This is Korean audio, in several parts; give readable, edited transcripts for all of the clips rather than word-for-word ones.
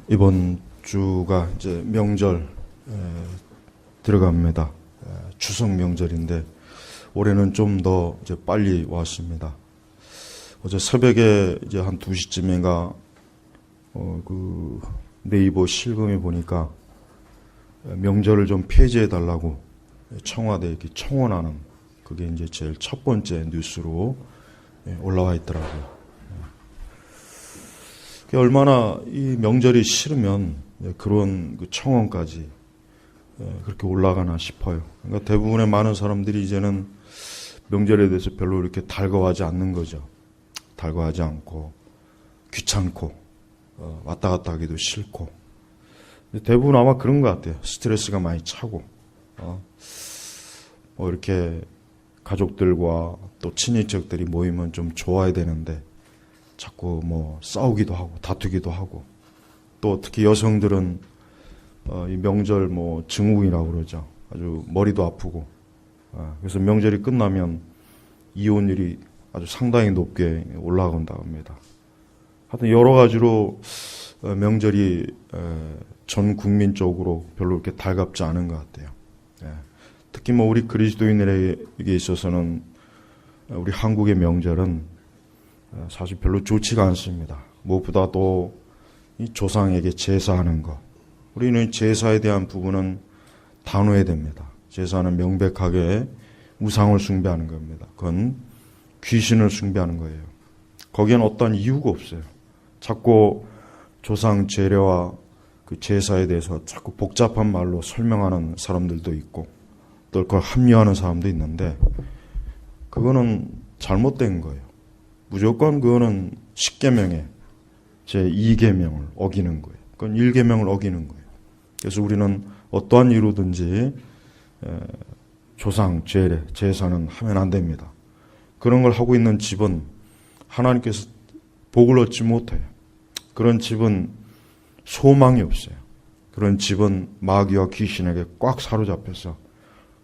이번 주가 이제 명절 들어갑니다. 추석 명절인데 올해는 좀 더 이제 빨리 왔습니다. 어제 새벽에 이제 한 2시쯤인가 그 네이버 실검에 보니까 명절을 좀 폐지해 달라고 청와대에 이렇게 청원하는 그게 이제 제일 첫 번째 뉴스로 올라와 있더라고요. 얼마나 이 명절이 싫으면 그런 그 청원까지 그렇게 올라가나 싶어요. 그러니까 대부분의 많은 사람들이 이제는 명절에 대해서 별로 이렇게 달가워하지 않는 거죠. 달가워하지 않고 귀찮고 왔다 갔다 하기도 싫고 대부분 아마 그런 것 같아요. 스트레스가 많이 차고 뭐 이렇게 가족들과 또 친인척들이 모이면 좀 좋아야 되는데 자꾸 뭐 싸우기도 하고 다투기도 하고 또 특히 여성들은 이 명절 뭐 증후군이라고 그러죠. 아주 머리도 아프고 그래서 명절이 끝나면 이혼율이 아주 상당히 높게 올라간다고 합니다. 하여튼 여러 가지로 명절이 전 국민적으로 별로 그렇게 달갑지 않은 것 같아요. 특히 뭐 우리 그리스도인들에게 있어서는 우리 한국의 명절은 사실 별로 좋지가 않습니다. 무엇보다도 이 조상에게 제사하는 것. 우리는 제사에 대한 부분은 단호해야 됩니다. 제사는 명백하게 우상을 숭배하는 겁니다. 그건 귀신을 숭배하는 거예요. 거기엔 어떤 이유가 없어요. 자꾸 조상 제례와 그 제사에 대해서 자꾸 복잡한 말로 설명하는 사람들도 있고 또 그걸 합리화하는 사람도 있는데 그거는 잘못된 거예요. 무조건 그거는 10계명의 제2계명을 어기는 거예요. 그건 1계명을 어기는 거예요. 그래서 우리는 어떠한 이유로든지 조상, 제례, 제사는 하면 안 됩니다. 그런 걸 하고 있는 집은 하나님께서 복을 얻지 못해요. 그런 집은 소망이 없어요. 그런 집은 마귀와 귀신에게 꽉 사로잡혀서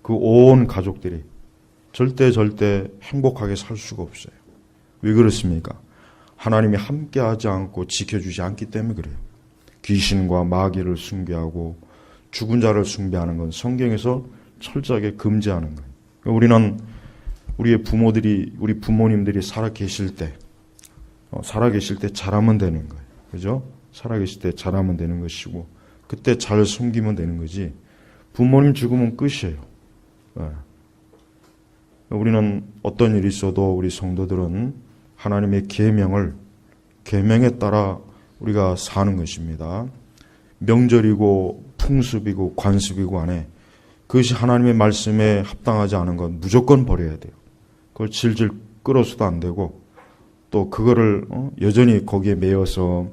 그 온 가족들이 절대 행복하게 살 수가 없어요. 왜 그렇습니까? 하나님이 함께하지 않고 지켜주지 않기 때문에 그래요. 귀신과 마귀를 숭배하고 죽은 자를 숭배하는 건 성경에서 철저하게 금지하는 거예요. 우리는 우리 부모님들이 살아계실 때 잘하면 되는 거예요. 그죠? 살아계실 때 잘하면 되는 것이고 그때 잘 섬기면 되는 거지 부모님 죽으면 끝이에요. 우리는 어떤 일이 있어도 우리 성도들은 하나님의 계명에 따라 우리가 사는 것입니다. 명절이고 풍습이고 관습이고 안에 그것이 하나님의 말씀에 합당하지 않은 건 무조건 버려야 돼요. 그걸 질질 끌어서도 안 되고 또 그거를 여전히 거기에 매여가지고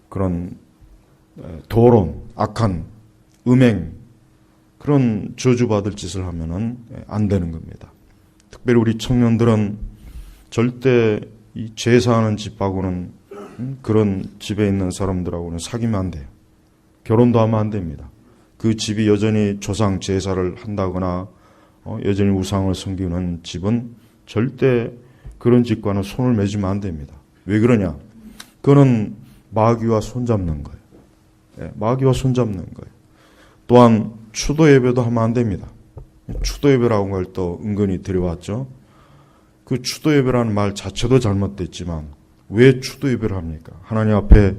그런 도론, 악한 음행 그런 저주받을 짓을 하면은 안 되는 겁니다. 특별히 우리 청년들은 절대 이 제사하는 집하고는 그런 집에 있는 사람들하고는 사귀면 안 돼요. 결혼도 하면 안 됩니다. 그 집이 여전히 조상 제사를 한다거나 여전히 우상을 섬기는 집은 절대 그런 집과는 손을 맺으면 안 됩니다. 왜 그러냐? 그거는 마귀와 손잡는 거예요. 마귀와 손잡는 거예요. 또한 추도 예배도 하면 안 됩니다. 추도 예배라고 한 걸 또 은근히 들여왔죠. 그 추도 예배라는 말 자체도 잘못됐지만 왜 추도 예배를 합니까? 하나님 앞에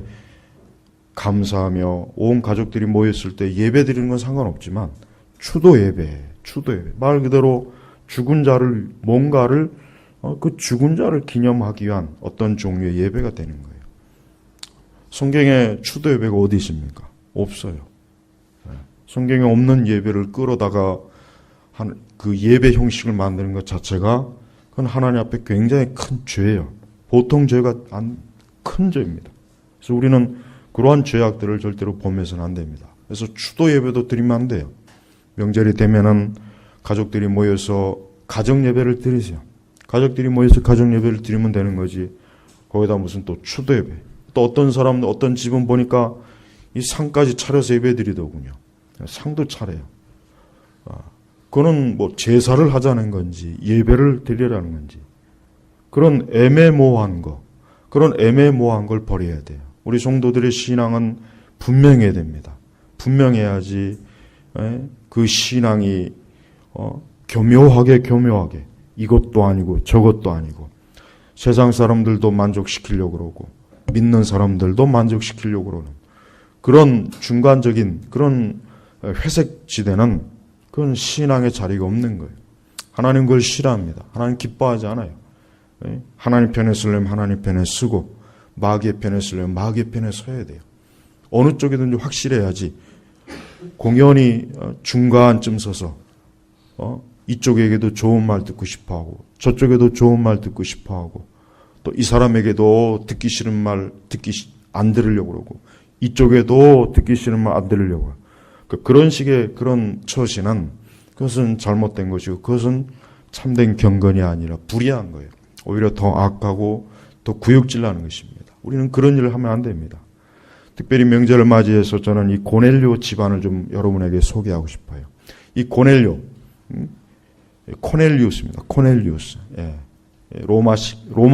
감사하며 온 가족들이 모였을 때 예배 드리는 건 상관없지만 추도 예배 말 그대로 죽은 자를 뭔가를 그 죽은 자를 기념하기 위한 어떤 종류의 예배가 되는 거예요. 성경에 추도 예배가 어디 있습니까? 없어요. 성경에 없는 예배를 끌어다가 그 예배 형식을 만드는 것 자체가 그건 하나님 앞에 굉장히 큰 죄예요. 보통 죄가 큰 죄입니다. 그래서 우리는 그러한 죄악들을 절대로 범해서는 안 됩니다. 그래서 추도 예배도 드리면 안 돼요. 명절이 되면은 가족들이 모여서 가정 예배를 드리세요. 가족들이 모여서 가정 예배를 드리면 되는 거지. 거기다 무슨 또 추도 예배. 또 어떤 집은 보니까 이 상까지 차려서 예배 드리더군요. 상도 차려요. 그거는 뭐 제사를 하자는 건지 예배를 드리라는 건지 그런 애매모호한 거 그런 애매모호한 걸 버려야 돼요. 우리 성도들의 신앙은 분명해야 됩니다. 분명해야지 그 신앙이 교묘하게 이것도 아니고 저것도 아니고 세상 사람들도 만족시키려고 그러고 믿는 사람들도 만족시키려고 그러는 그런 중간적인 그런 회색 지대는 그건 신앙의 자리가 없는 거예요. 하나님 그걸 싫어합니다. 하나님 기뻐하지 않아요. 하나님 편에 쓰려면 하나님 편에 쓰고 마귀의 편에 쓰려면 마귀의 편에 서야 돼요. 어느 쪽이든지 확실해야지 공연히 중간쯤 서서 이쪽에게도 좋은 말 듣고 싶어하고 저쪽에도 좋은 말 듣고 싶어하고 또 이 사람에게도 듣기 싫은 말 안 들으려고 그러고 이쪽에도 듣기 싫은 말 안 들으려고 해요. 그런 식의 그런 처신은 그것은 잘못된 것이고 그것은 참된 경건이 아니라 불의한 거예요. 오히려 더 악하고 더 구역질 나는 것입니다. 우리는 그런 일을 하면 안 됩니다. 특별히 명절을 맞이해서 저는 이 고넬료 집안을 좀 여러분에게 소개하고 싶어요. 이 고넬료, 코넬리우스입니다. 코넬리우스. 예. 로마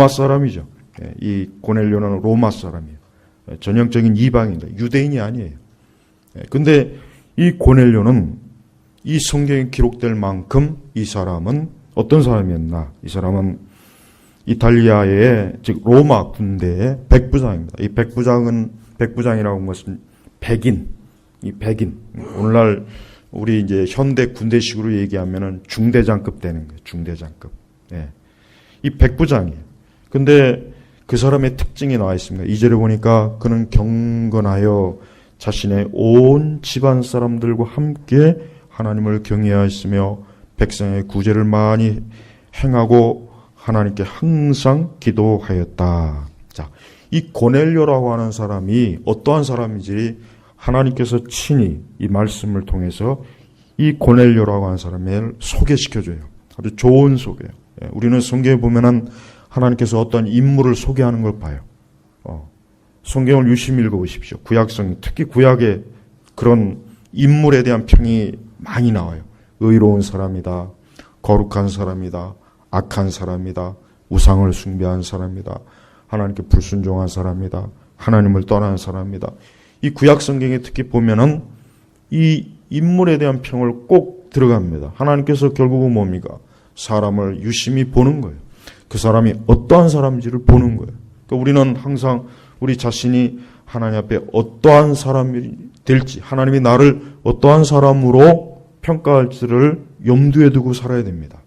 사람이죠. 예. 이 고넬료는 로마 사람이에요. 예. 전형적인 이방인입니다. 유대인이 아니에요. 예. 근데 이 고넬료는 이 성경에 기록될 만큼 이 사람은 어떤 사람이었나? 이 사람은 이탈리아의 즉 로마 군대의 백부장입니다. 이 백부장이라고 하는 것은 백인. 오늘날 우리 이제 현대 군대식으로 얘기하면은 중대장급 되는 거예요. 중대장급. 예. 이 백부장이에요. 근데 그 사람의 특징이 나와 있습니다. 2절에 보니까 그는 경건하여 자신의 온 집안 사람들과 함께 하나님을 경외하였으며 백성의 구제를 많이 행하고 하나님께 항상 기도하였다. 자, 이 고넬료라고 하는 사람이 어떠한 사람인지 하나님께서 친히 이 말씀을 통해서 이 고넬료라고 하는 사람을 소개시켜줘요. 아주 좋은 소개예요. 우리는 성경에 보면은 하나님께서 어떤 인물을 소개하는 걸 봐요. 성경을 유심히 읽어보십시오. 구약성, 특히 구약에 그런 인물에 대한 평이 많이 나와요. 의로운 사람이다. 거룩한 사람이다. 악한 사람이다. 우상을 숭배한 사람이다. 하나님께 불순종한 사람이다. 하나님을 떠난 사람이다. 이 구약 성경에 특히 보면은 이 인물에 대한 평을 꼭 들어갑니다. 하나님께서 결국은 뭡니까? 사람을 유심히 보는 거예요. 그 사람이 어떠한 사람인지를 보는 거예요. 그러니까 우리는 항상 우리 자신이 하나님 앞에 어떠한 사람이 될지, 하나님이 나를 어떠한 사람으로 평가할지를 염두에 두고 살아야 됩니다.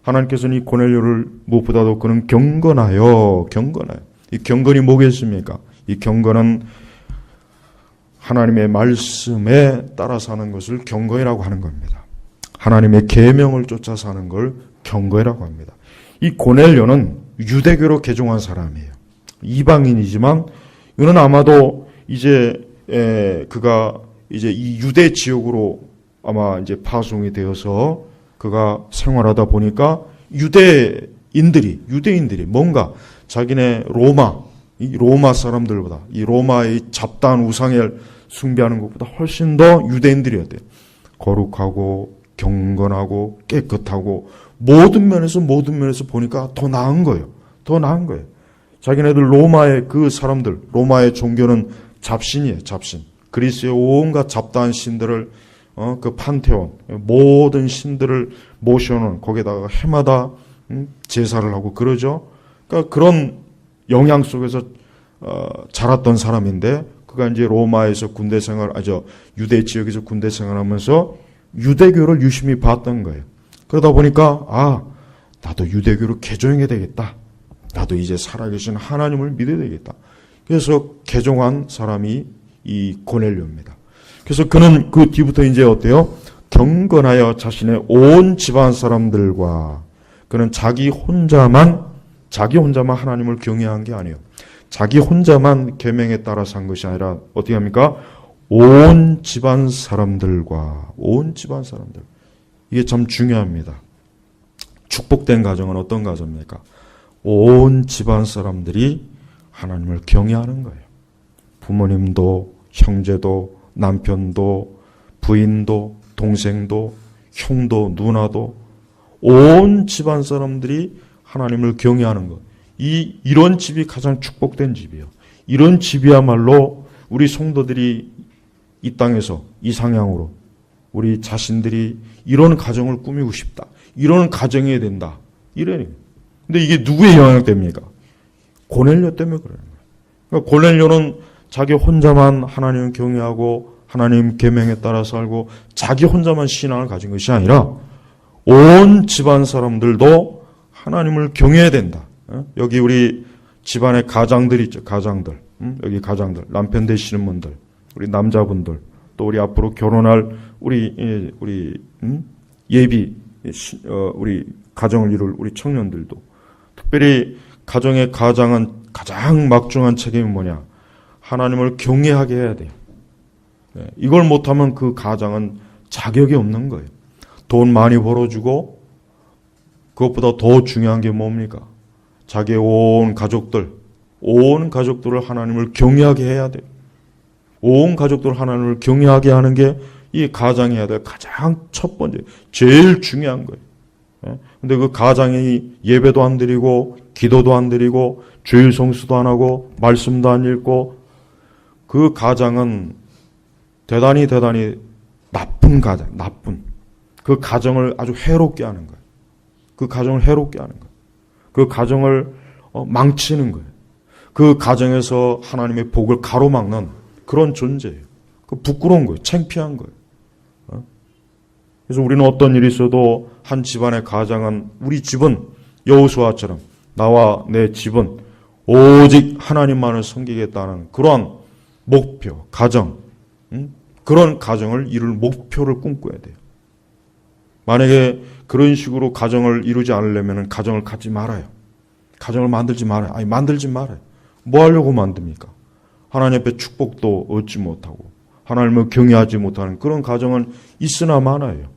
하나님께서는 이 고넬료를 무엇보다도 그는 경건하여. 이 경건이 뭐겠습니까? 이 경건은 하나님의 말씀에 따라 사는 것을 경건이라고 하는 겁니다. 하나님의 계명을 쫓아 사는 걸 경건이라고 합니다. 이 고넬료는 유대교로 개종한 사람이에요. 이방인이지만 이는 아마도 이제 그가 이제 이 유대 지역으로 아마 이제 파송이 되어서 그가 생활하다 보니까 유대인들이 뭔가 자기네 로마 사람들보다 이 로마의 잡다한 우상을 숭배하는 것보다 훨씬 더 유대인들이었대요. 거룩하고 경건하고 깨끗하고 모든 면에서 보니까 더 나은 거예요. 자기네들 로마의 그 사람들, 로마의 종교는 잡신이에요. 잡신. 그리스의 온갖 잡다한 신들을 그 판테온 모든 신들을 모셔놓은 거기다가 해마다 제사를 하고 그러죠. 그러니까 그런 영향 속에서 자랐던 사람인데 그가 이제 로마에서 유대 지역에서 군대 생활하면서 유대교를 유심히 봤던 거예요. 그러다 보니까 나도 유대교로 개종해야 되겠다. 나도 이제 살아계신 하나님을 믿어야 되겠다. 그래서 개종한 사람이 이 고넬료입니다. 그래서 그는 그 뒤부터 이제 어때요? 경건하여 자신의 온 집안 사람들과 그는 자기 혼자만 하나님을 경외한 게 아니에요. 자기 혼자만 계명에 따라 산 것이 아니라 어떻게 합니까? 온 집안 사람들. 이게 참 중요합니다. 축복된 가정은 어떤 가정입니까? 온 집안 사람들이 하나님을 경외하는 거예요. 부모님도, 형제도, 남편도, 부인도, 동생도, 형도, 누나도 온 집안 사람들이 하나님을 경외하는 것. 이런 집이 가장 축복된 집이에요. 이런 집이야말로 우리 성도들이 이 땅에서 이상향으로 우리 자신들이 이런 가정을 꾸미고 싶다. 이런 가정이어야 된다. 이래요. 근데 이게 누구의 영향 때문입니까? 고넬료 때문에 그래요. 그러니까 고넬료는 자기 혼자만 하나님을 경외하고 하나님 계명에 따라 살고 자기 혼자만 신앙을 가진 것이 아니라 온 집안 사람들도 하나님을 경외해야 된다. 여기 우리 집안의 가장들 있죠. 가장들. 여기 가장들. 남편 되시는 분들. 우리 남자분들. 또 우리 앞으로 결혼할 우리 예비 우리 가정을 이룰 우리 청년들도 특별히 가정의 가장은 가장 막중한 책임이 뭐냐? 하나님을 경외하게 해야 돼요. 이걸 못하면 그 가장은 자격이 없는 거예요. 돈 많이 벌어주고 그것보다 더 중요한 게 뭡니까? 자기의 온 가족들을 하나님을 경외하게 해야 돼요. 온 가족들 하나님을 경외하게 하는 게 이 가장이 해야 될 가장 첫 번째, 제일 중요한 거예요. 근데 그 가장이 예배도 안 드리고 기도도 안 드리고 주일 성수도 안 하고 말씀도 안 읽고 그 가장은 대단히 나쁜 가장, 그 가정을 아주 해롭게 하는 거예요. 그 가정을 해롭게 하는 거예요. 그 가정을 망치는 거예요. 그 가정에서 하나님의 복을 가로막는 그런 존재예요. 그 부끄러운 거예요. 창피한 거예요. 그래서 우리는 어떤 일이 있어도 한 집안의 가장은 우리 집은 여호수아처럼 나와 내 집은 오직 하나님만을 섬기겠다는 그런 목표, 가정, 그런 가정을 이룰 목표를 꿈꿔야 돼요. 만약에 그런 식으로 가정을 이루지 않으려면 가정을 갖지 말아요. 가정을 만들지 말아요. 아니 만들지 말아요. 뭐 하려고 만듭니까? 하나님 앞에 축복도 얻지 못하고 하나님을 경외하지 못하는 그런 가정은 있으나 마나요.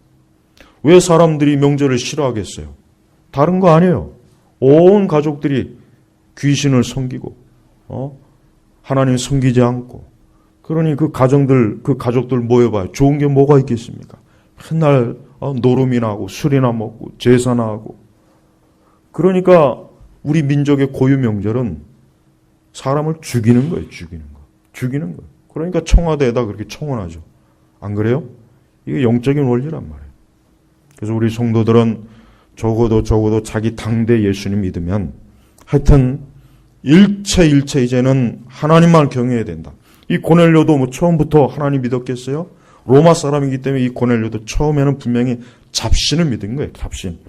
왜 사람들이 명절을 싫어하겠어요? 다른 거 아니에요. 온 가족들이 귀신을 섬기고 하나님 섬기지 않고 그러니 그 가족들 모여봐요. 좋은 게 뭐가 있겠습니까? 맨날 노름이나 하고 술이나 먹고 제사나 하고 그러니까 우리 민족의 고유 명절은 사람을 죽이는 거예요. 죽이는 거예요. 그러니까 청와대에다 그렇게 청원하죠. 안 그래요? 이게 영적인 원리란 말이에요. 그래서 우리 성도들은 적어도 자기 당대 예수님 믿으면 하여튼 일체 이제는 하나님만 경외해야 된다. 이 고넬료도 뭐 처음부터 하나님 믿었겠어요? 로마 사람이기 때문에 이 고넬료도 처음에는 분명히 잡신을 믿은 거예요. 잡신.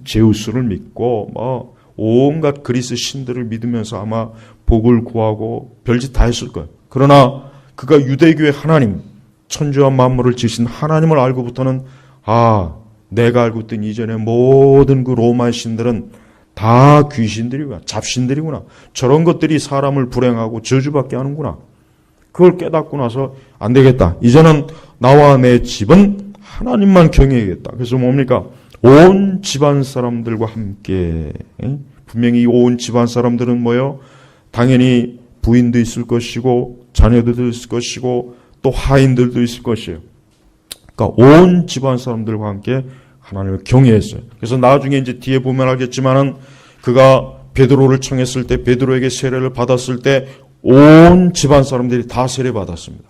제우스를 믿고 온갖 그리스 신들을 믿으면서 아마 복을 구하고 별짓 다 했을 거예요. 그러나 그가 유대교의 하나님, 천주와 만물을 지으신 하나님을 알고부터는 내가 알고 있던 이전의 모든 그 로마의 신들은 다 귀신들이구나, 잡신들이구나. 저런 것들이 사람을 불행하고 저주받게 하는구나. 그걸 깨닫고 나서 안 되겠다. 이제는 나와 내 집은 하나님만 경외해야겠다. 그래서 뭡니까? 온 집안 사람들과 함께 분명히 온 집안 사람들은 뭐예요? 당연히 부인도 있을 것이고 자녀들도 있을 것이고 또 하인들도 있을 것이에요. 그러니까 온 집안 사람들과 함께 하나님을 경외했어요. 그래서 나중에 이제 뒤에 보면 알겠지만은 그가 베드로를 청했을 때 베드로에게 세례를 받았을 때 온 집안 사람들이 다 세례 받았습니다.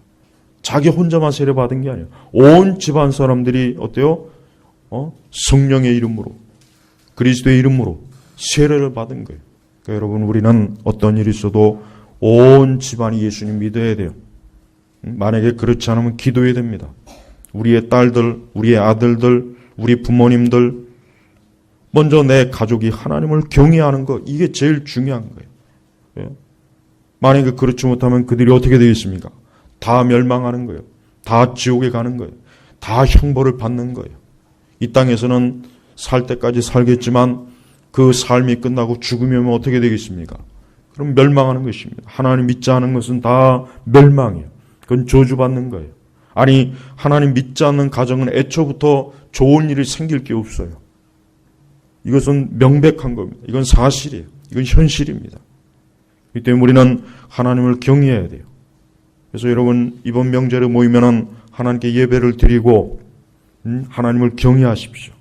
자기 혼자만 세례 받은 게 아니에요. 온 집안 사람들이 어때요? 성령의 이름으로 그리스도의 이름으로 세례를 받은 거예요. 그러니까 여러분 우리는 어떤 일이 있어도 온 집안이 예수님 믿어야 돼요. 만약에 그렇지 않으면 기도해야 됩니다. 우리의 딸들, 우리의 아들들, 우리 부모님들 먼저 내 가족이 하나님을 경외하는 것 이게 제일 중요한 거예요. 만약에 그렇지 못하면 그들이 어떻게 되겠습니까? 다 멸망하는 거예요. 다 지옥에 가는 거예요. 다 형벌을 받는 거예요. 이 땅에서는 살 때까지 살겠지만 그 삶이 끝나고 죽음이 오면 어떻게 되겠습니까? 그럼 멸망하는 것입니다. 하나님 믿지 않은 것은 다 멸망이에요. 그건 저주받는 거예요. 아니 하나님 믿지 않는 가정은 애초부터 좋은 일이 생길 게 없어요. 이것은 명백한 겁니다. 이건 사실이에요. 이건 현실입니다. 이 때문에 우리는 하나님을 경외해야 돼요. 그래서 여러분 이번 명절에 모이면은 하나님께 예배를 드리고 하나님을 경외하십시오.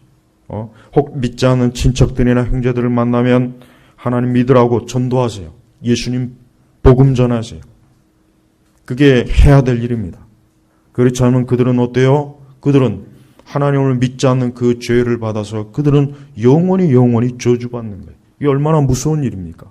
혹 믿지 않는 친척들이나 형제들을 만나면 하나님 믿으라고 전도하세요. 예수님 복음 전하세요. 그게 해야 될 일입니다. 그렇지 않으면 그들은 어때요? 그들은 하나님을 믿지 않는 그 죄를 받아서 그들은 영원히 저주받는 거예요. 이게 얼마나 무서운 일입니까?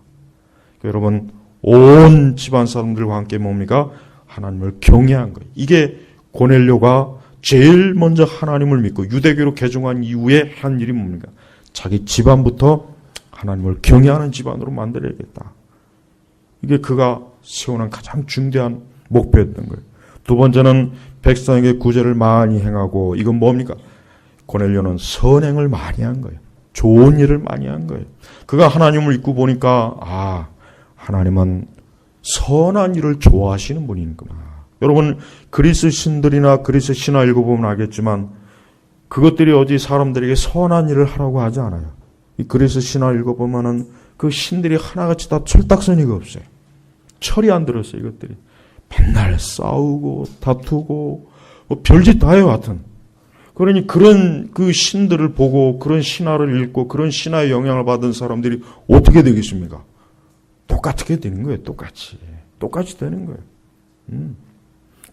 여러분, 온 집안 사람들과 함께 뭡니까? 하나님을 경외한 거예요. 이게 고넬료가 제일 먼저 하나님을 믿고 유대교로 개종한 이후에 한 일이 뭡니까? 자기 집안부터 하나님을 경외하는 집안으로 만들어야겠다. 이게 그가 세워놓은 가장 중대한 목표였던 거예요. 두 번째는 백성에게 구제를 많이 행하고, 이건 뭡니까? 고넬료는 선행을 많이 한 거예요. 좋은 일을 많이 한 거예요. 그가 하나님을 믿고 보니까 하나님은 선한 일을 좋아하시는 분이구나. 여러분, 그리스 신들이나 그리스 신화 읽어보면 알겠지만 그것들이 어디 사람들에게 선한 일을 하라고 하지 않아요. 이 그리스 신화 읽어보면은 그 신들이 하나같이 다 철딱서니가 없어요. 철이 안 들었어요, 이것들이. 맨날 싸우고 다투고 별짓 다 해요, 하여튼. 그러니 그런 그 신들을 보고 그런 신화를 읽고 그런 신화의 영향을 받은 사람들이 어떻게 되겠습니까? 똑같게 되는 거예요, 똑같이. 똑같이 되는 거예요.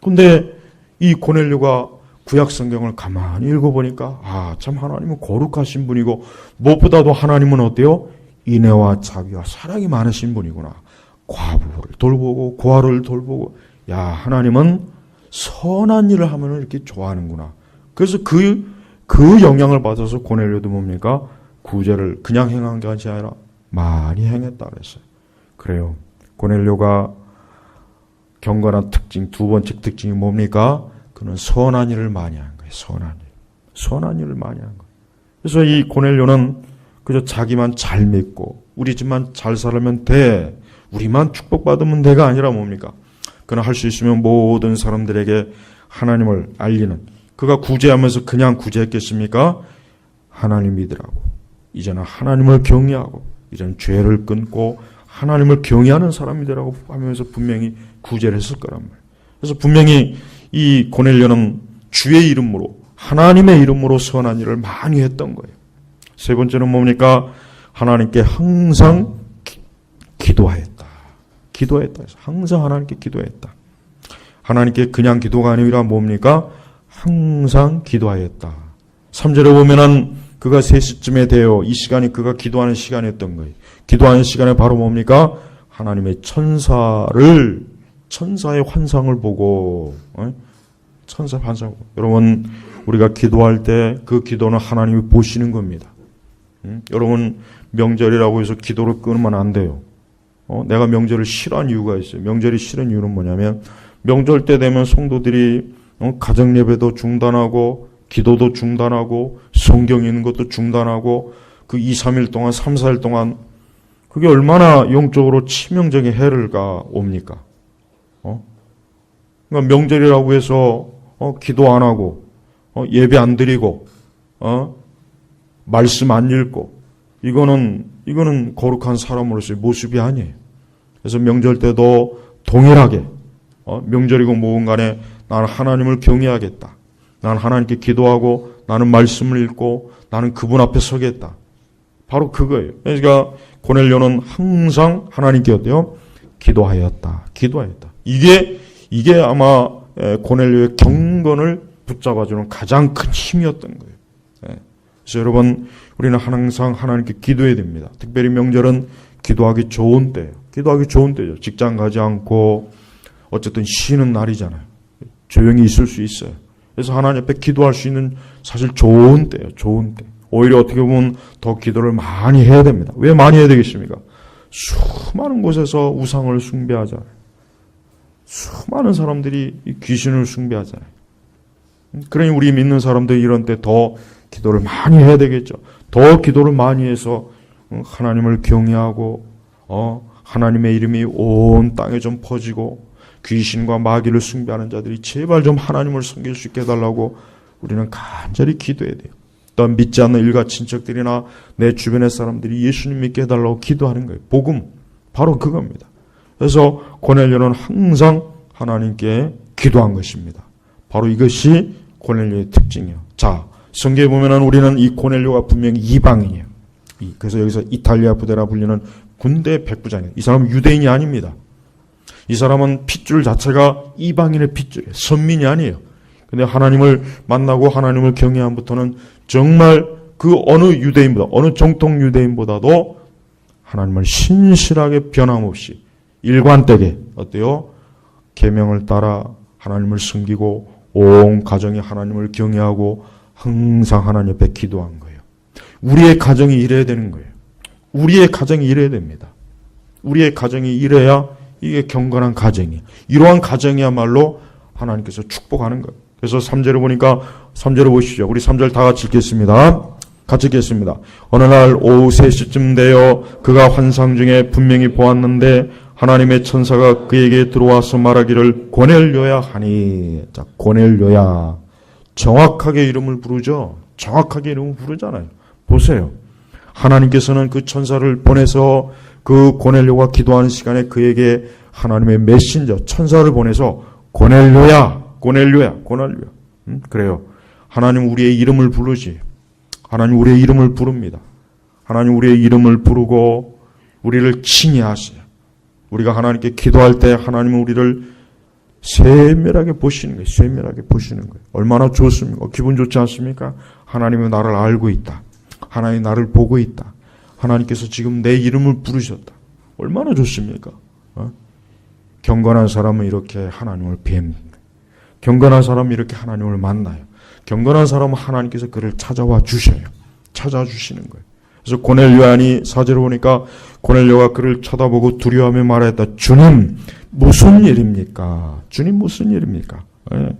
근데 이 고넬료가 구약 성경을 가만히 읽어보니까 참 하나님은 거룩하신 분이고 무엇보다도 하나님은 어때요? 인애와 자비와 사랑이 많으신 분이구나. 과부를 돌보고 고아를 돌보고, 하나님은 선한 일을 하면 이렇게 좋아하는구나. 그래서 그 영향을 받아서 고넬료도 뭡니까? 구제를 그냥 행한 게 아니라 많이 행했다 그랬어요. 그래요. 고넬료가 경건한 특징, 두 번째 특징이 뭡니까? 그는 선한 일을 많이 한 거예요. 선한 일을 많이 한 거예요. 그래서 이 고넬료는 그저 자기만 잘 믿고 우리 집만 잘 살면 돼, 우리만 축복받으면 돼가 아니라 뭡니까? 그는 할 수 있으면 모든 사람들에게 하나님을 알리는, 그가 구제하면서 그냥 구제했겠습니까? 하나님 믿으라고, 이제는 하나님을 경외하고, 이제는 죄를 끊고 하나님을 경외하는 사람이 되라고 하면서 분명히 구제를 했을 거란 말이에요. 그래서 분명히 이 고넬료는 주의 이름으로, 하나님의 이름으로 선한 일을 많이 했던 거예요. 세 번째는 뭡니까? 하나님께 항상 기도하였다. 항상 하나님께 기도했다. 하나님께 그냥 기도가 아니라 뭡니까? 항상 기도하였다. 3절에 보면은 그가 3시쯤에 되어, 이 시간이 그가 기도하는 시간이었던 거예요. 기도하는 시간에 바로 뭡니까? 하나님의 천사의 환상을 보고, 천사의 환상. 여러분, 우리가 기도할 때 그 기도는 하나님이 보시는 겁니다. 여러분, 명절이라고 해서 기도를 끊으면 안 돼요. 내가 명절을 싫어하는 이유가 있어요. 명절이 싫은 이유는 뭐냐면, 명절 때 되면 성도들이 가정 예배도 중단하고 기도도 중단하고 성경 읽는 것도 중단하고 그 2, 3일 동안 3, 4일 동안 그게 얼마나 영적으로 치명적인 해를 옵니까? 그러니까 명절이라고 해서 기도 안 하고 예배 안 드리고 말씀 안 읽고, 이거는 거룩한 사람으로서의 모습이 아니에요. 그래서 명절 때도 동일하게 명절이고 뭐건 간에 나는 하나님을 경외하겠다, 나는 하나님께 기도하고 나는 말씀을 읽고 나는 그분 앞에 서겠다. 바로 그거예요. 그러니까 고넬료는 항상 하나님께 어때요? 기도하였다. 이게 아마 고넬료의 경건을 붙잡아주는 가장 큰 힘이었던 거예요. 그래서 여러분, 우리는 항상 하나님께 기도해야 됩니다. 특별히 명절은 기도하기 좋은 때예요. 직장 가지 않고 어쨌든 쉬는 날이잖아요. 조용히 있을 수 있어요. 그래서 하나님 앞에 기도할 수 있는 사실 좋은 때예요. 오히려 어떻게 보면 더 기도를 많이 해야 됩니다. 왜 많이 해야 되겠습니까? 수많은 곳에서 우상을 숭배하잖아요. 수많은 사람들이 귀신을 숭배하잖아요. 그러니 우리 믿는 사람들 이런 때 더 기도를 많이 해야 되겠죠. 더 기도를 많이 해서 하나님을 경외하고 하나님의 이름이 온 땅에 좀 퍼지고 귀신과 마귀를 숭배하는 자들이 제발 좀 하나님을 섬길 수 있게 해달라고 우리는 간절히 기도해야 돼요. 또한 믿지 않는 일가 친척들이나 내 주변의 사람들이 예수님 믿게 해달라고 기도하는 거예요. 복음, 바로 그겁니다. 그래서 고넬료는 항상 하나님께 기도한 것입니다. 바로 이것이 고넬료의 특징이에요. 자, 성경에 보면은 우리는 이 고넬료가 분명히 이방인이에요. 그래서 여기서 이탈리아 부대라 불리는 군대 백부장이에요. 이 사람은 유대인이 아닙니다. 이 사람은 핏줄 자체가 이방인의 핏줄이에요. 선민이 아니에요. 근데 하나님을 만나고 하나님을 경외함부터는 정말 그 어느 유대인보다, 어느 정통 유대인보다도 하나님을 신실하게 변함없이 일관되게 어때요? 계명을 따라 하나님을 섬기고 온 가정이 하나님을 경외하고 항상 하나님 앞에 기도한 거예요. 우리의 가정이 이래야 되는 거예요. 우리의 가정이 이래야 됩니다. 우리의 가정이 이래야 이게 경건한 가정이에요. 이러한 가정이야말로 하나님께서 축복하는 거예요. 그래서 3절을 보니까 3절을 보시죠. 우리 3절 다 같이 읽겠습니다. 같이 읽겠습니다. 어느 날 오후 3시쯤 되어 그가 환상 중에 분명히 보았는데 하나님의 천사가 그에게 들어와서 말하기를 고넬료야 하니. 자, 고넬료야. 정확하게 이름을 부르죠. 정확하게 이름을 부르잖아요. 보세요. 하나님께서는 그 천사를 보내서 그 고넬료가 기도하는 시간에 그에게 하나님의 메신저 천사를 보내서 고넬료야. 그래요. 하나님 우리의 이름을 부르지. 하나님 우리의 이름을 부릅니다. 하나님 우리의 이름을 부르고 우리를 칭의하세요. 우리가 하나님께 기도할 때 하나님은 우리를 세밀하게 보시는 거예요. 세밀하게 보시는 거예요. 얼마나 좋습니까? 기분 좋지 않습니까? 하나님은 나를 알고 있다. 하나님이 나를 보고 있다. 하나님께서 지금 내 이름을 부르셨다. 얼마나 좋습니까? 경건한 사람은 이렇게 하나님을 뵙는 거예요. 경건한 사람은 이렇게 하나님을 만나요. 경건한 사람은 하나님께서 그를 찾아와 주셔요. 찾아와 주시는 거예요. 그래서 고넬료안이 4절을 보니까 고넬료가 그를 쳐다보고 두려워하며 말했다. 주님 무슨 일입니까? 주님 무슨 일입니까? 예.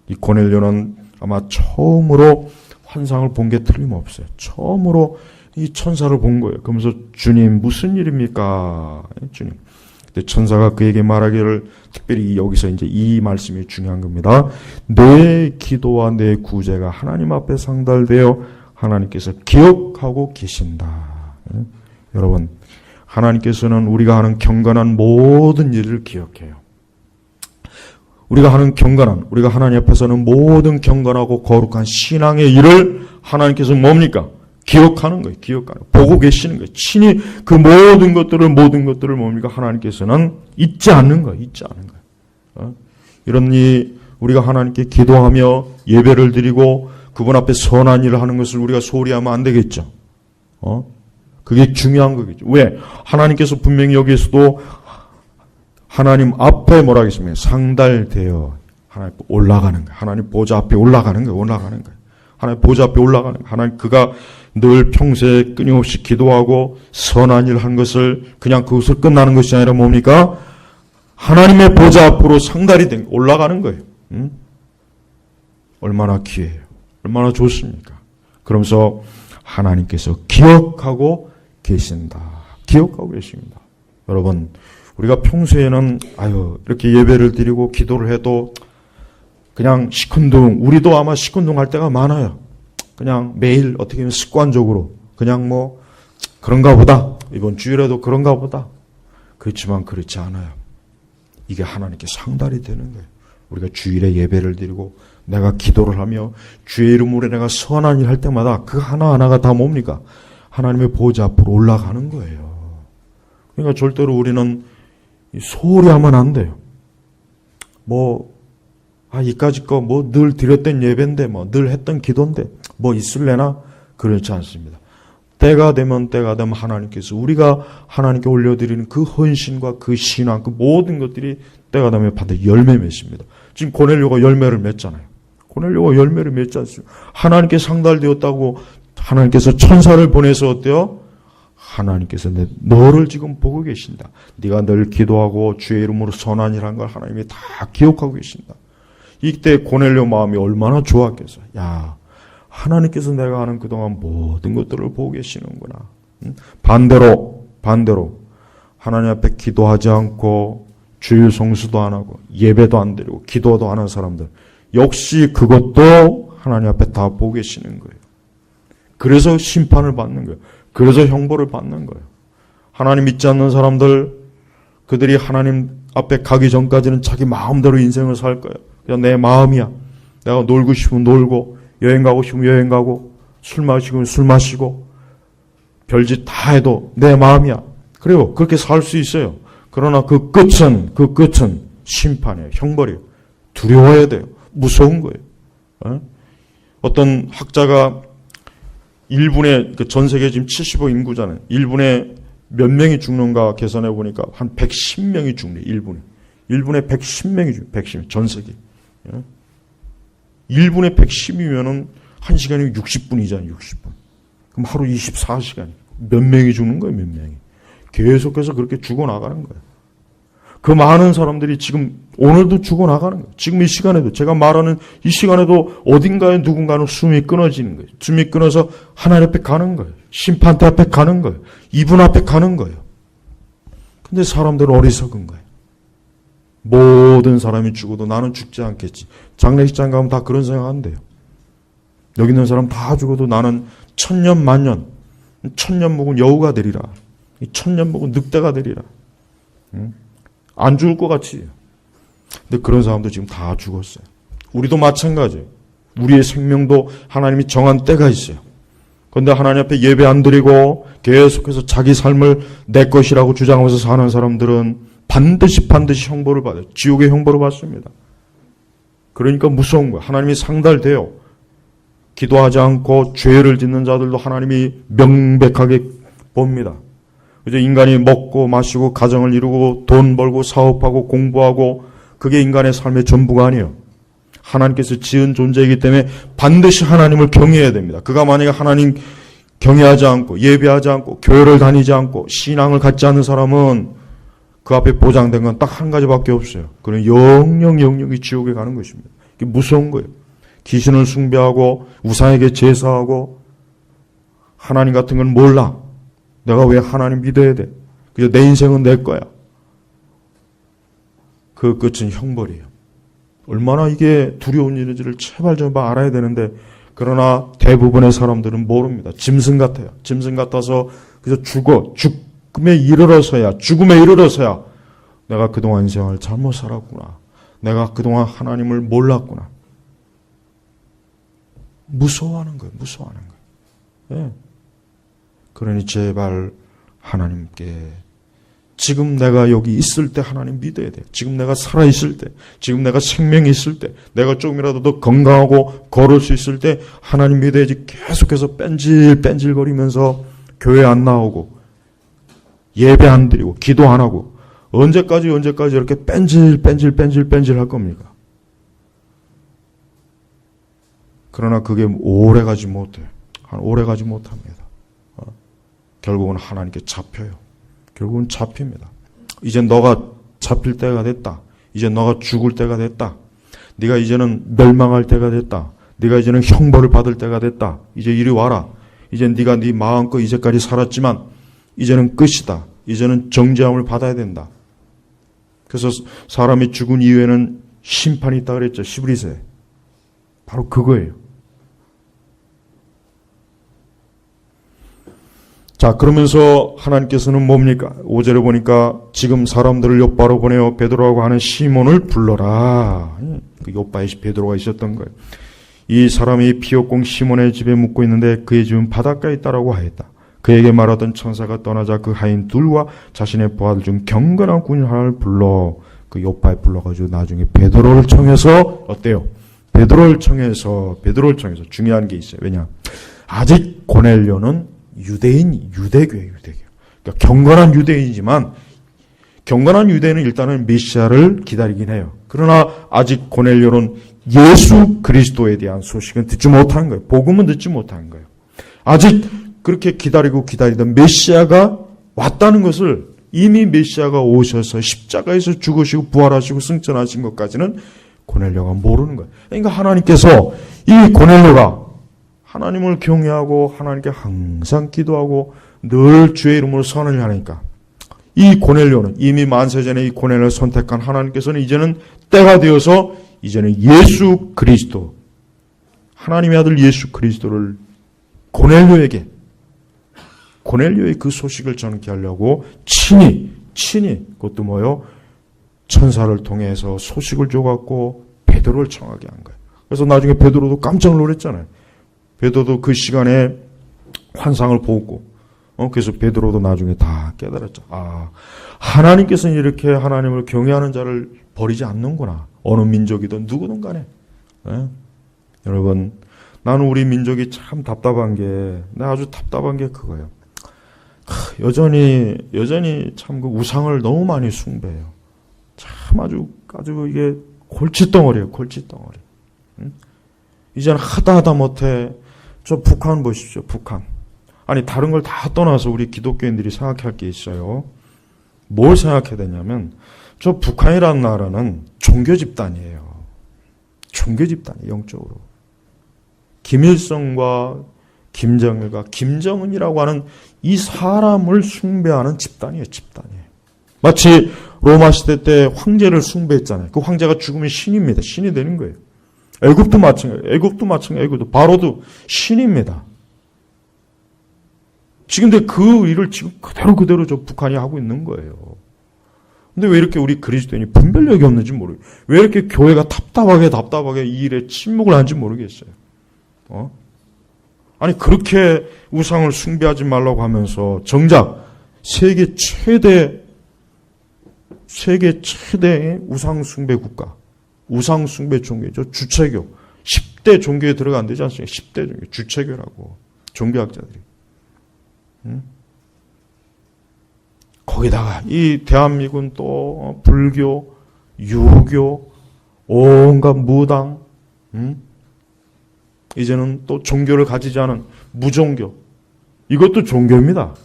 이 고넬료는 아마 처음으로 환상을 본 게 틀림없어요. 처음으로 이 천사를 본 거예요. 그러면서 주님 무슨 일입니까? 예, 주님. 근데 천사가 그에게 말하기를 특별히 여기서 이제 이 말씀이 중요한 겁니다. 내 기도와 내 구제가 하나님 앞에 상달되어 하나님께서 기억하고 계신다. 예? 여러분, 하나님께서는 우리가 하는 경건한 모든 일을 기억해요. 우리가 하나님 앞에서는 모든 경건하고 거룩한 신앙의 일을 하나님께서 뭡니까? 기억하는 거예요. 기억하는 거예요. 보고 계시는 거예요. 친히 그 모든 것들을 뭡니까? 하나님께서는 잊지 않는 거예요. 잊지 않는 거예요. 이런 우리가 하나님께 기도하며 예배를 드리고 그분 앞에 선한 일을 하는 것을 우리가 소홀히 하면 안 되겠죠. 그게 중요한 거겠죠. 왜? 하나님께서 분명히 여기에서도 하나님 앞에 뭐라 하겠습니까? 상달되어 하나님 올라가는 거예요. 하나님 보좌 앞에 올라가는 거예요. 하나님 보좌 앞에 올라가는 거예요. 하나님 그가 늘 평소에 끊임없이 기도하고 선한 일을 한 것을 그냥 그것을 끝나는 것이 아니라 뭡니까? 하나님의 보좌 앞으로 상달이 된 올라가는 거예요. 얼마나 귀해요. 얼마나 좋습니까? 그러면서 하나님께서 기억하고 계신다. 기억하고 계십니다. 여러분, 우리가 평소에는 이렇게 예배를 드리고 기도를 해도 그냥 시큰둥, 우리도 아마 시큰둥할 때가 많아요. 그냥 매일 어떻게 보면 습관적으로 그냥 그런가 보다. 이번 주일에도 그런가 보다. 그렇지만 그렇지 않아요. 이게 하나님께 상달이 되는 거예요. 우리가 주일에 예배를 드리고 내가 기도를 하며 주의 이름으로 내가 선한 일 할 때마다 그 하나하나가 다 뭡니까? 하나님의 보좌 앞으로 올라가는 거예요. 그러니까 절대로 우리는 소홀히 하면 안 돼요. 이까짓 거 늘 드렸던 예배인데 늘 했던 기도인데 있을래나? 그렇지 않습니다. 때가 되면 하나님께서 우리가 하나님께 올려드리는 그 헌신과 그 신앙, 그 모든 것들이 때가 되면 반드시 열매 맺습니다. 지금 고넬료가 열매를 맺잖아요. 고넬료가 열매를 맺지 않습니까? 하나님께 상달되었다고 하나님께서 천사를 보내서 어때요? 하나님께서 너를 지금 보고 계신다. 네가 늘 기도하고 주의 이름으로 선한 일 한 걸 하나님이 다 기억하고 계신다. 이때 고넬료 마음이 얼마나 좋았겠어요. 야, 하나님께서 내가 하는 그동안 모든 것들을 보고 계시는구나. 반대로 하나님 앞에 기도하지 않고 주일 성수도 안 하고 예배도 안 드리고 기도도 안 하는 사람들 역시 그것도 하나님 앞에 다 보고 계시는 거예요. 그래서 심판을 받는 거예요. 그래서 형벌을 받는 거예요. 하나님 믿지 않는 사람들, 그들이 하나님 앞에 가기 전까지는 자기 마음대로 인생을 살 거예요. 그냥 내 마음이야. 내가 놀고 싶으면 놀고 여행 가고 싶으면 여행 가고 술 마시고 술 마시고 별짓 다 해도 내 마음이야. 그래요. 그렇게 살 수 있어요. 그러나 그 끝은 심판이에요. 형벌이에요. 두려워야 돼요. 무서운 거예요. 어떤 학자가 1분에, 전 세계 지금 75 인구잖아요. 1분에 몇 명이 죽는가 계산해 보니까 한 110명이 죽네, 1분에. 1분에 110명이 죽네, 110명, 전 세계. 1분에 110이면은 1시간이 60분이잖아요, 60분. 그럼 하루 24시간. 몇 명이 죽는 거예요, 몇 명이. 계속해서 그렇게 죽어나가는 거예요. 그 많은 사람들이 지금 오늘도 죽어나가는 거예요. 지금 이 시간에도, 제가 말하는 이 시간에도 어딘가에 누군가는 숨이 끊어지는 거예요. 숨이 끊어서 하나님 앞에 가는 거예요. 심판대 앞에 가는 거예요. 이분 앞에 가는 거예요. 근데 사람들은 어리석은 거예요. 모든 사람이 죽어도 나는 죽지 않겠지. 장례식장 가면 다 그런 생각 한대요. 여기 있는 사람 다 죽어도 나는 천년 만년, 천년 묵은 여우가 되리라. 천년 묵은 늑대가 되리라. 안 죽을 것 같이. 근데 그런 사람도 지금 다 죽었어요. 우리도 마찬가지예요. 우리의 생명도 하나님이 정한 때가 있어요. 그런데 하나님 앞에 예배 안 드리고 계속해서 자기 삶을 내 것이라고 주장하면서 사는 사람들은 반드시 형벌을 받아요. 지옥의 형벌을 받습니다. 그러니까 무서운 거예요. 하나님이 상달돼요. 기도하지 않고 죄를 짓는 자들도 하나님이 명백하게 봅니다. 이제 인간이 먹고 마시고 가정을 이루고 돈 벌고 사업하고 공부하고 그게 인간의 삶의 전부가 아니에요. 하나님께서 지은 존재이기 때문에 반드시 하나님을 경외해야 됩니다. 그가 만약에 하나님 경외하지 않고 예배하지 않고 교회를 다니지 않고 신앙을 갖지 않는 사람은 그 앞에 보장된 건 딱 한 가지밖에 없어요. 그는 영영이 지옥에 가는 것입니다. 이게 무서운 거예요. 귀신을 숭배하고 우상에게 제사하고 하나님 같은 건 몰라. 내가 왜 하나님 믿어야 돼? 그저 내 인생은 내 거야. 그 끝은 형벌이에요. 얼마나 이게 두려운 일인지를 제발 좀 알아야 되는데 그러나 대부분의 사람들은 모릅니다. 짐승 같아요. 짐승 같아서 그저 죽음에 이르러서야 내가 그동안 인생을 잘못 살았구나. 내가 그동안 하나님을 몰랐구나. 무서워하는 거예요. 네. 그러니 제발 하나님께 지금 내가 여기 있을 때 하나님 믿어야 돼. 지금 내가 살아있을 때, 지금 내가 생명이 있을 때, 내가 조금이라도 더 건강하고 걸을 수 있을 때 하나님 믿어야지. 계속해서 뺀질거리면서 교회 안 나오고 예배 안 드리고 기도 안 하고 언제까지 이렇게 뺀질 할 겁니까? 그러나 그게 오래 가지 못해요. 오래 가지 못합니다. 결국은 하나님께 잡혀요. 결국은 잡힙니다. 이제 너가 잡힐 때가 됐다. 이제 너가 죽을 때가 됐다. 네가 이제는 멸망할 때가 됐다. 네가 이제는 형벌을 받을 때가 됐다. 이제 이리 와라. 이제 네가 네 마음껏 이제까지 살았지만 이제는 끝이다. 이제는 정죄함을 받아야 된다. 그래서 사람이 죽은 이후에는 심판이 있다 그랬죠. 시브리서에. 바로 그거예요. 자, 그러면서 하나님께서는 뭡니까? 5절에 보니까 지금 사람들을 욥바로 보내어 베드로라고 하는 시몬을 불러라. 그 욥바에 베드로가 있었던 거예요. 이 사람이 피역공 시몬의 집에 묵고 있는데 그의 집은 바닷가에 있다라고 하였다. 그에게 말하던 천사가 떠나자 그 하인 둘과 자신의 부하들 중 경건한 군인 하나를 불러 그 욥바에 불러가지고 나중에 베드로를 청해서 어때요? 베드로를 청해서 중요한 게 있어요. 왜냐? 아직 고넬료는 유대교예요. 그러니까 경건한 유대인이지만 경건한 유대인은 일단은 메시아를 기다리긴 해요. 그러나 아직 고넬료는 예수 그리스도에 대한 소식은 듣지 못한 거예요. 복음은 듣지 못한 거예요. 아직 그렇게 기다리던 메시아가 왔다는 것을 이미 메시아가 오셔서 십자가에서 죽으시고 부활하시고 승천하신 것까지는 고넬료가 모르는 거예요. 그러니까 하나님께서 이 고넬료가 하나님을 경외하고 하나님께 항상 기도하고 늘 주의 이름으로 선을 하니까 이 고넬료는 이미 만세전에 이 고넬료를 선택한 하나님께서는 이제는 때가 되어서 이제는 예수 그리스도 하나님의 아들 예수 그리스도를 고넬료의 그 소식을 전케 하려고 친히 그것도 뭐요? 천사를 통해서 소식을 줘갖고 베드로를 청하게 한 거예요. 그래서 나중에 베드로도 깜짝 놀랐잖아요. 베드로도 그 시간에 환상을 보고 그래서 베드로도 나중에 다 깨달았죠. 하나님께서는 이렇게 하나님을 경외하는 자를 버리지 않는구나. 어느 민족이든 누구든 간에. 여러분, 나는 우리 민족이 참 답답한 게, 아주 답답한 게 그거예요. 여전히 참 그 우상을 너무 많이 숭배해요. 참 아주 이게 골칫덩어리예요, 골칫덩어리. 이제는 하다 못해 저 북한 보십시오, 북한. 아니, 다른 걸 다 떠나서 우리 기독교인들이 생각할 게 있어요. 뭘 생각해야 되냐면, 저 북한이라는 나라는 종교 집단이에요. 종교 집단이에요, 영적으로. 김일성과 김정일과 김정은이라고 하는 이 사람을 숭배하는 집단이에요, 집단이에요. 마치 로마 시대 때 황제를 숭배했잖아요. 그 황제가 죽으면 신입니다. 신이 되는 거예요. 애굽도 마찬가지예요. 애굽도 바로도 신입니다. 지금 그 일을 지금 그대로 저 북한이 하고 있는 거예요. 근데 왜 이렇게 우리 그리스도인이 분별력이 없는지 모르겠어요. 왜 이렇게 교회가 답답하게 이 일에 침묵을 하는지 모르겠어요. 아니, 그렇게 우상을 숭배하지 말라고 하면서 정작 세계 최대의 우상 숭배 국가, 우상 숭배 종교죠. 주체교. 10대 종교에 들어간 되지 않습니까? 10대 종교, 주체교라고. 종교학자들이. 거기다가 이 대한민국은 또 불교, 유교, 온갖 무당, 이제는 또 종교를 가지지 않은 무종교. 이것도 종교입니다.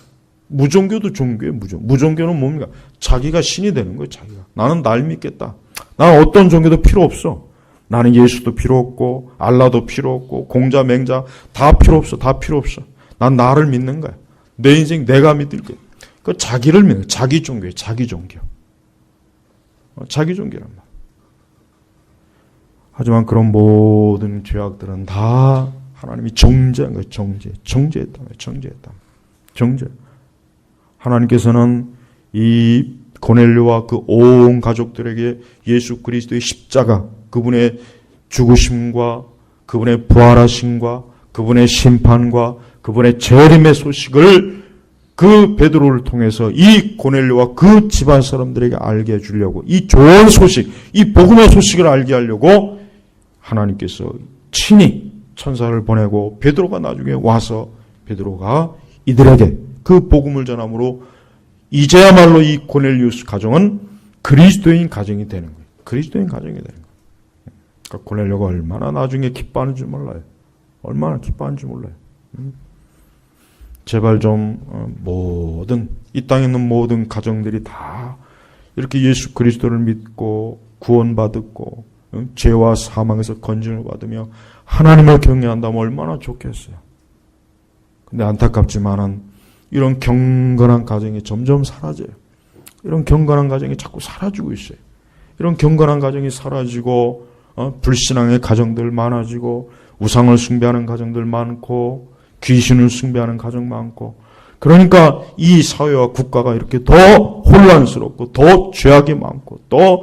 무종교도 종교예요. 무종교는 뭡니까? 자기가 신이 되는 거예요. 자기가. 나는 날 믿겠다. 나는 어떤 종교도 필요 없어. 나는 예수도 필요 없고 알라도 필요 없고 공자 맹자 다 필요 없어. 다 필요 없어. 난 나를 믿는 거야. 내 인생 내가 믿을 거야. 그 자기를 믿는 거야. 자기 종교예요. 자기 종교. 자기 종교란 말. 하지만 그런 모든 죄악들은 다 하나님이 정죄한 거예요. 정죄했다. 하나님께서는 이 고넬료와 그 온 가족들에게 예수 그리스도의 십자가, 그분의 죽으심과 그분의 부활하심과 그분의 심판과 그분의 재림의 소식을 그 베드로를 통해서 이 고넬료와 그 집안 사람들에게 알게 해주려고, 이 좋은 소식, 이 복음의 소식을 알게 하려고 하나님께서 친히 천사를 보내고 베드로가 나중에 와서 베드로가 이들에게 그 복음을 전함으로 이제야말로 이 고넬리우스 가정은 그리스도인 가정이 되는 거예요. 그리스도인 가정이 되는 거예요. 그러니까 고넬료가 얼마나 나중에 기뻐하는지 몰라요. 얼마나 기뻐하는지 몰라요. 제발 좀 이 땅에 있는 모든 가정들이 다 이렇게 예수 그리스도를 믿고 구원받았고 죄와 사망에서 건짐을 받으며 하나님을 경외한다면 얼마나 좋겠어요. 근데 안타깝지만은 이런 경건한 가정이 점점 사라져요. 이런 경건한 가정이 자꾸 사라지고 있어요. 이런 경건한 가정이 사라지고 불신앙의 가정들 많아지고 우상을 숭배하는 가정들 많고 귀신을 숭배하는 가정 많고, 그러니까 이 사회와 국가가 이렇게 더 혼란스럽고 더 죄악이 많고 더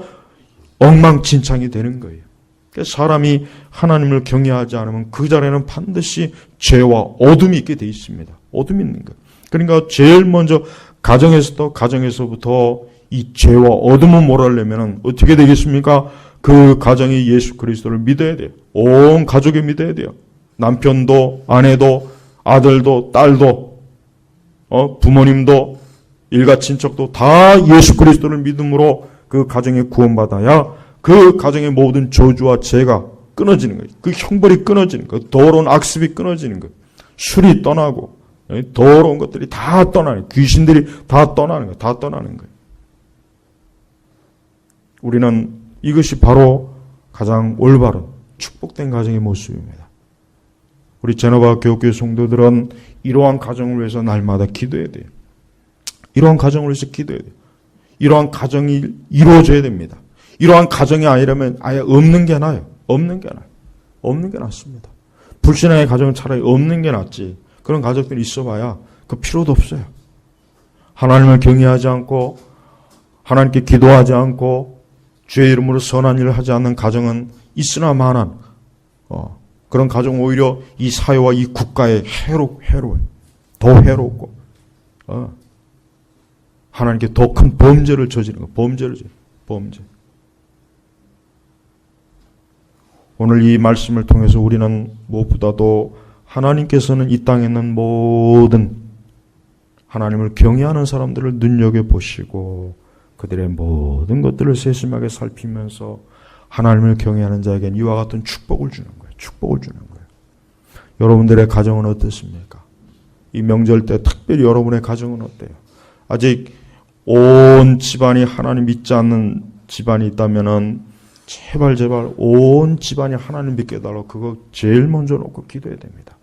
엉망진창이 되는 거예요. 그래서 사람이 하나님을 경외하지 않으면 그 자리에는 반드시 죄와 어둠이 있게 돼 있습니다. 어둠이 있는 거예요. 그러니까 제일 먼저 가정에서부터 이 죄와 어둠을 몰아내려면 어떻게 되겠습니까? 그 가정이 예수 그리스도를 믿어야 돼요. 온 가족이 믿어야 돼요. 남편도 아내도 아들도 딸도 부모님도 일가 친척도 다 예수 그리스도를 믿음으로 그 가정에 구원받아야 그 가정의 모든 저주와 죄가 끊어지는 거예요. 그 형벌이 끊어지는 거예요. 더러운 악습이 끊어지는 거예요. 술이 떠나고 더러운 것들이 다 떠나는 거예요. 귀신들이 다 떠나는 거예요. 다 떠나는 거예요. 우리는 이것이 바로 가장 올바른 축복된 가정의 모습입니다. 우리 제노바 교육교회 성도들은 이러한 가정을 위해서 날마다 기도해야 돼요. 이러한 가정을 위해서 기도해야 돼요. 이러한 가정이 이루어져야 됩니다. 이러한 가정이 아니라면 아예 없는 게 나아요. 없는 게 나아요. 없는 게 낫습니다. 불신앙의 가정은 차라리 없는 게 낫지. 그런 가족들이 있어봐야 그 필요도 없어요. 하나님을 경외하지 않고 하나님께 기도하지 않고 주의 이름으로 선한 일을 하지 않는 가정은 있으나 마나한 그런 가정은 오히려 이 사회와 이 국가에 해로워요. 더 해롭고 하나님께 더 큰 범죄를 저지르는 거. 범죄. 오늘 이 말씀을 통해서 우리는 무엇보다도 하나님께서는 이 땅에 있는 모든 하나님을 경외하는 사람들을 눈여겨보시고 그들의 모든 것들을 세심하게 살피면서 하나님을 경외하는 자에게는 이와 같은 축복을 주는 거예요. 축복을 주는 거예요. 여러분들의 가정은 어떻습니까? 이 명절 때 특별히 여러분의 가정은 어때요? 아직 온 집안이 하나님 믿지 않는 집안이 있다면은 제발 온 집안이 하나님 믿게 해달라고 그거 제일 먼저 놓고 기도해야 됩니다.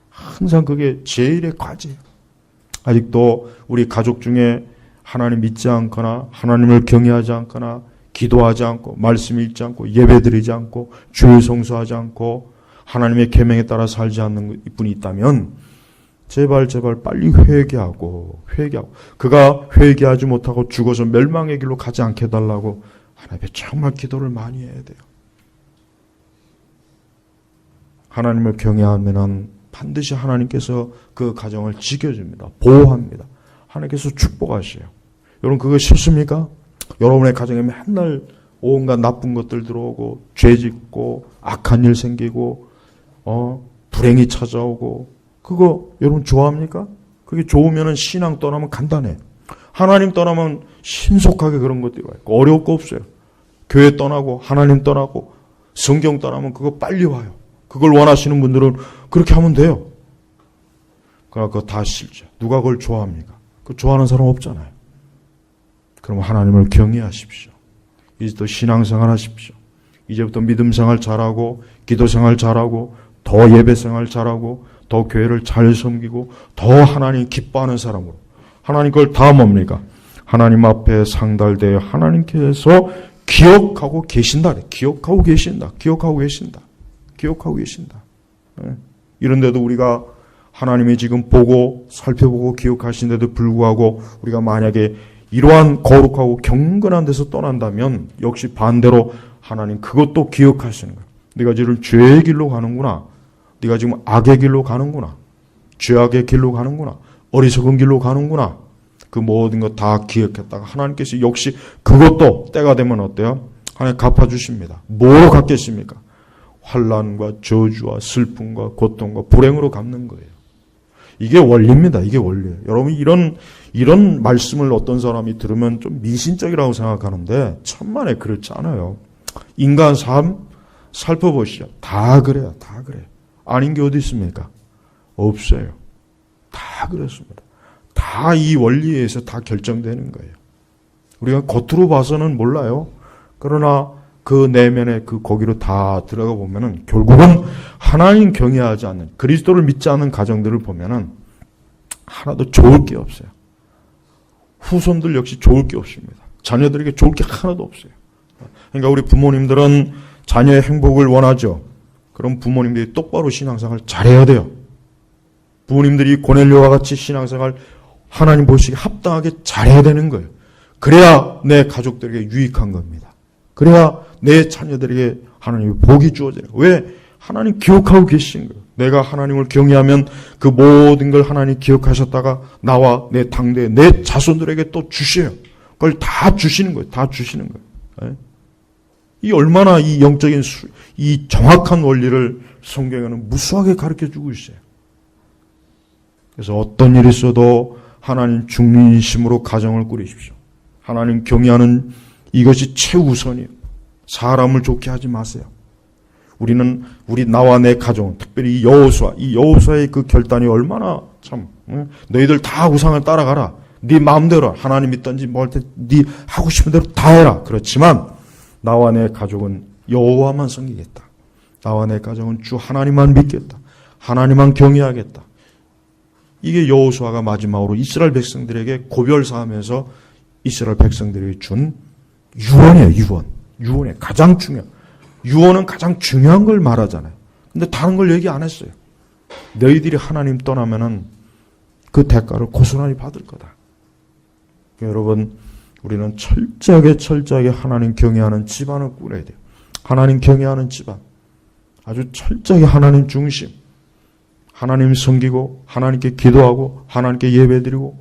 항상 그게 제일의 과제예요. 아직도 우리 가족 중에 하나님 믿지 않거나 하나님을 경외하지 않거나 기도하지 않고 말씀 읽지 않고 예배드리지 않고 주일 성수하지 않고 하나님의 계명에 따라 살지 않는 분이 있다면 제발 빨리 회개하고 그가 회개하지 못하고 죽어서 멸망의 길로 가지 않게 해달라고 하나님께 정말 기도를 많이 해야 돼요. 하나님을 경외하면 반드시 하나님께서 그 가정을 지켜줍니다. 보호합니다. 하나님께서 축복하셔요. 여러분 그거 싫습니까? 여러분의 가정에 맨날 온갖 나쁜 것들 들어오고 죄 짓고 악한 일 생기고 불행이 찾아오고 그거 여러분 좋아합니까? 그게 좋으면 신앙 떠나면 간단해. 하나님 떠나면 신속하게 그런 것들이 와요. 어려울 거 없어요. 교회 떠나고 하나님 떠나고 성경 떠나면 그거 빨리 와요. 그걸 원하시는 분들은 그렇게 하면 돼요. 그러나 그거 다 싫죠. 누가 그걸 좋아합니까? 그거 좋아하는 사람 없잖아요. 그럼 하나님을 경외하십시오. 이제부터 신앙생활 하십시오. 이제부터 믿음생활 잘하고 기도생활 잘하고 더 예배생활 잘하고 더 교회를 잘 섬기고 더 하나님 기뻐하는 사람으로 하나님 그걸 다 뭡니까? 하나님 앞에 상달되어 하나님께서 기억하고 계신다. 기억하고 계신다. 이런데도 우리가 하나님이 지금 보고 살펴보고 기억하신데도 불구하고 우리가 만약에 이러한 거룩하고 경건한 데서 떠난다면 역시 반대로 하나님 그것도 기억하시는 거예요. 네가 지금 죄의 길로 가는구나. 네가 지금 악의 길로 가는구나. 죄악의 길로 가는구나. 어리석은 길로 가는구나. 그 모든 것 다 기억했다가 하나님께서 역시 그것도 때가 되면 어때요? 하나님 갚아주십니다. 뭐로 갚겠습니까? 환난과 저주와 슬픔과 고통과 불행으로 갚는 거예요. 이게 원리입니다. 이게 원리예요. 여러분 이런 말씀을 어떤 사람이 들으면 좀 미신적이라고 생각하는데 천만에 그렇지 않아요. 인간 삶 살펴보시죠. 다 그래요. 다 그래요. 아닌 게 어디 있습니까? 없어요. 다 그렇습니다. 다 이 원리에 의해서 다 결정되는 거예요. 우리가 겉으로 봐서는 몰라요. 그러나 그 내면에 그 거기로 다 들어가 보면은 결국은 하나님 경외하지 않는 그리스도를 믿지 않는 가정들을 보면은 하나도 좋을 게 없어요. 후손들 역시 좋을 게 없습니다. 자녀들에게 좋을 게 하나도 없어요. 그러니까 우리 부모님들은 자녀의 행복을 원하죠. 그럼 부모님들이 똑바로 신앙생활 잘해야 돼요. 부모님들이 고넬료와 같이 신앙생활 하나님 보시기에 합당하게 잘해야 되는 거예요. 그래야 내 가족들에게 유익한 겁니다. 그래야 내 자녀들에게 하나님의 복이 주어져요. 왜? 하나님 기억하고 계신 거예요. 내가 하나님을 경외하면 그 모든 걸 하나님 기억하셨다가 나와 내 당대, 내 자손들에게 또 주셔요. 그걸 다 주시는 거예요. 다 주시는 거예요. 이 얼마나 이 영적인 이 정확한 원리를 성경에는 무수하게 가르쳐주고 있어요. 그래서 어떤 일이 있어도 하나님 중심으로 가정을 꾸리십시오. 하나님 경외하는 이것이 최우선이에요. 사람을 좋게 하지 마세요. 우리 나와 내 가정, 특별히 이 여호수아의 그 결단이 얼마나 참 너희들 다 우상을 따라가라. 네 마음대로 하나님 믿든지 뭐 할 때 네 하고 싶은 대로 다 해라. 그렇지만 나와 내 가족은 여호와만 섬기겠다. 나와 내 가정은 주 하나님만 믿겠다. 하나님만 경외하겠다. 이게 여호수아가 마지막으로 이스라엘 백성들에게 고별사하면서 이스라엘 백성들이 준 유언이에요. 유언이 가장 중요한. 유언은 가장 중요한 걸 말하잖아요. 근데 다른 걸 얘기 안 했어요. 너희들이 하나님 떠나면은 그 대가를 고스란히 받을 거다. 여러분, 우리는 철저하게 하나님 경외하는 집안을 꾸려야 돼요. 하나님 경외하는 집안. 아주 철저하게 하나님 중심. 하나님 섬기고 하나님께 기도하고 하나님께 예배드리고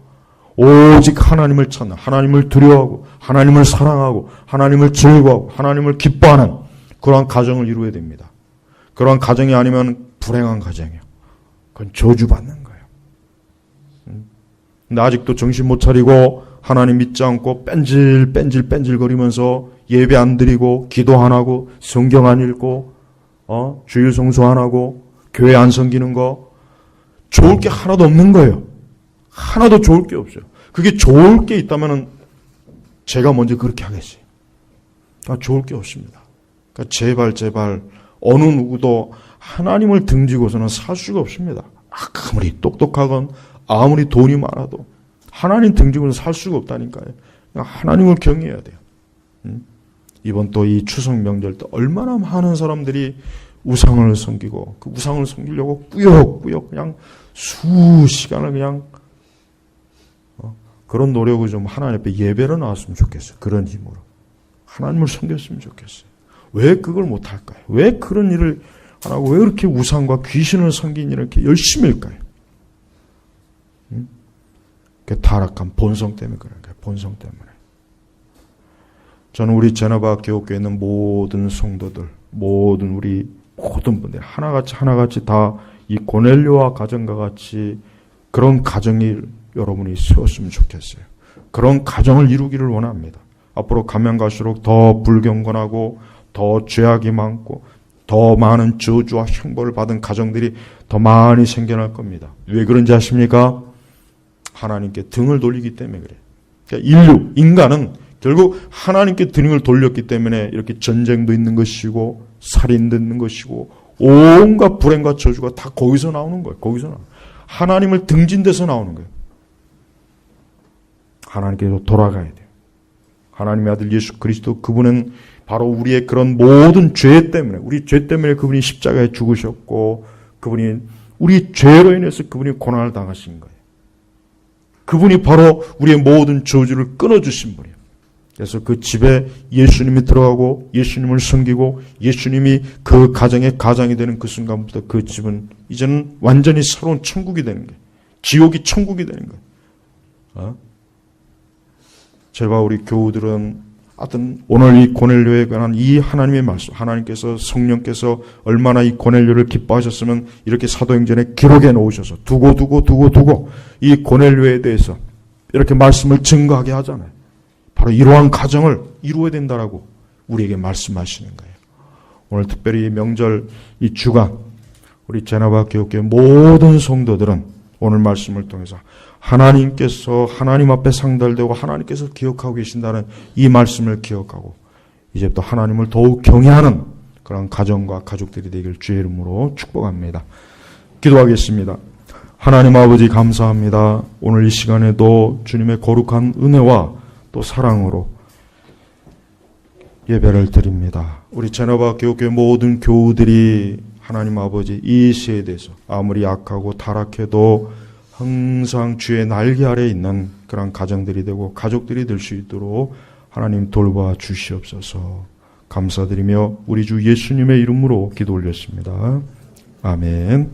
오직 하나님을 찾는, 하나님을 두려워하고 하나님을 사랑하고 하나님을 즐거워하고 하나님을 기뻐하는 그러한 가정을 이루어야 됩니다. 그러한 가정이 아니면 불행한 가정이에요. 그건 저주받는 거예요. 근데 아직도 정신 못 차리고 하나님 믿지 않고 뺀질 거리면서 예배 안 드리고 기도 안 하고 성경 안 읽고 주일 성수 안 하고 교회 안 섬기는 거 좋을 게 하나도 없는 거예요. 하나도 좋을 게 없어요. 그게 좋을 게 있다면은 제가 먼저 그렇게 하겠어요. 좋을 게 없습니다. 그러니까 제발 어느 누구도 하나님을 등지고서는 살 수가 없습니다. 아무리 똑똑하건 아무리 돈이 많아도 하나님 등지고는 살 수가 없다니까요. 하나님을 경외해야 돼요. 이번 또 이 추석 명절 때 얼마나 많은 사람들이 우상을 섬기고 그 우상을 섬기려고 꾸역꾸역 그냥 수시간을 그냥 그런 노력을 좀 하나님 앞에 예배로 나왔으면 좋겠어요. 그런 힘으로 하나님을 섬겼으면 좋겠어요. 왜 그걸 못할까요? 왜 그런 일을 안 하고 왜 이렇게 우상과 귀신을 섬긴 일을 이렇게 열심히 할까요? 그 타락한 본성 때문에 그런 거예요. 본성 때문에. 저는 우리 제나바 교회에 있는 모든 성도들, 모든 분들 하나같이 다 이 고넬료와 가정과 같이 그런 가정을 여러분이 세웠으면 좋겠어요. 그런 가정을 이루기를 원합니다. 앞으로 가면 갈수록 더 불경건하고 더 죄악이 많고 더 많은 저주와 형벌을 받은 가정들이 더 많이 생겨날 겁니다. 왜 그런지 아십니까? 하나님께 등을 돌리기 때문에 그래요. 그러니까 인간은 결국 하나님께 등을 돌렸기 때문에 이렇게 전쟁도 있는 것이고 살인도 있는 것이고 온갖 불행과 저주가 다 거기서 나오는 거예요. 하나님을 등진 데서 나오는 거예요. 하나님께로 돌아가야 돼요. 하나님의 아들 예수 그리스도 그분은 바로 우리의 그런 모든 죄 때문에 우리 죄 때문에 그분이 십자가에 죽으셨고 그분이 우리 죄로 인해서 그분이 고난을 당하신 거예요. 그분이 바로 우리의 모든 저주를 끊어주신 분이에요. 그래서 그 집에 예수님이 들어가고 예수님을 섬기고 예수님이 그 가정의 가장이 되는 그 순간부터 그 집은 이제는 완전히 새로운 천국이 되는 거예요. 지옥이 천국이 되는 거예요. 제가 우리 교우들은 하여튼 오늘 이 고넬료에 관한 이 하나님의 말씀, 하나님께서 성령께서 얼마나 이 고넬료를 기뻐하셨으면 이렇게 사도행전에 기록해 놓으셔서 두고 이 고넬료에 대해서 이렇게 말씀을 증거하게 하잖아요. 바로 이러한 가정을 이루어야 된다라고 우리에게 말씀하시는 거예요. 오늘 특별히 이 명절 이 주간 우리 제나바 교회 모든 성도들은 오늘 말씀을 통해서 하나님께서 하나님 앞에 상달되고 하나님께서 기억하고 계신다는 이 말씀을 기억하고 이제부터 하나님을 더욱 경외하는 그런 가정과 가족들이 되길 주의 이름으로 축복합니다. 기도하겠습니다. 하나님 아버지 감사합니다. 오늘 이 시간에도 주님의 거룩한 은혜와 또 사랑으로 예배를 드립니다. 우리 제나바 교회 모든 교우들이 하나님 아버지 이 세대에서 아무리 약하고 타락해도 항상 주의 날개 아래 있는 그런 가정들이 되고 가족들이 될 수 있도록 하나님 돌봐 주시옵소서. 감사드리며 우리 주 예수님의 이름으로 기도 올렸습니다. 아멘.